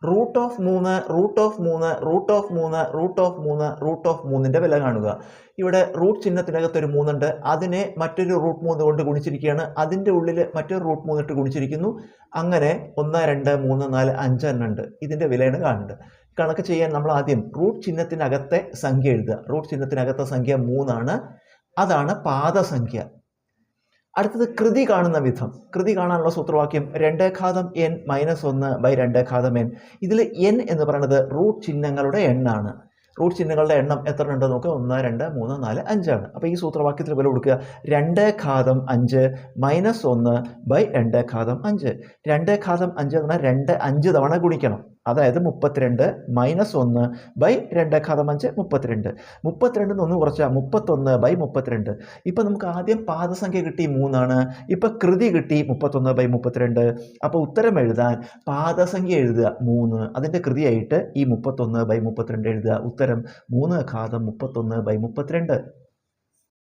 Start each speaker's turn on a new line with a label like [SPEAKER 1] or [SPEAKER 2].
[SPEAKER 1] Root of 3 root of 3 root of 3 root of 3 root of 3ന്റെ വില കാണുക. ഇവിടെ റൂട്ട് ചിഹ്നത്തിനകത്ത് ഒരു 3 ഉണ്ട്, അതിനെ മറ്റൊരു റൂട്ട് 3 കൊണ്ട് ഗുണിച്ചിരിക്കുകയാണ്, അതിൻ്റെ ഉള്ളിൽ മറ്റൊരു റൂട്ട് 3 ഇട്ട് ഗുണിച്ചിരിക്കുന്നു. അങ്ങനെ 1 2 3 4 5 എണ്ണം ഉണ്ട്. ഇതിൻ്റെ വിലയാണ് കാണേണ്ടത്. കണക്ക് ചെയ്യാൻ നമ്മൾ ആദ്യം റൂട്ട് ചിഹ്നത്തിനകത്തെ സംഖ്യ എഴുതുക. റൂട്ട് ചിഹ്നത്തിനകത്തെ സംഖ്യ 3 ആണ്, അതാണ് പാദസംഖ്യ. അടുത്തത് കൃതി കാണുന്ന വിധം. കൃതി കാണാനുള്ള സൂത്രവാക്യം 2(n-1/2(n). ഇതിൽ n എന്ന് പറയുന്നത് റൂട്ട് ചിഹ്നങ്ങളുടെ എണ്ണാണ്. റൂട്ട് ചിഹ്നങ്ങളുടെ എണ്ണം എത്ര ഉണ്ടെന്ന് നോക്കുക. 1 2 3 4 5 ആണ്. അപ്പോൾ ഈ സൂത്രവാക്യത്തിൽ വില കൊടുക്കുക 2(5)(1/2)5. 2(5) എന്ന് പറഞ്ഞാൽ 2 5 തവണ ഗുണിക്കണം. അതായത് 32 - 1/2(5) 32. 32 ഒന്ന് കുറച്ചാൽ 31/32. ഇപ്പം നമുക്ക് ആദ്യം പാദസംഖ്യ കിട്ടി 3 ആണ്. ഇപ്പം കൃതി കിട്ടി 31/32. അപ്പോൾ ഉത്തരം എഴുതാൻ പാദസംഖ്യ എഴുതുക 3, അതിൻ്റെ കൃതിയായിട്ട് ഈ 31/32 എഴുതുക. ഉത്തരം 3(31/32).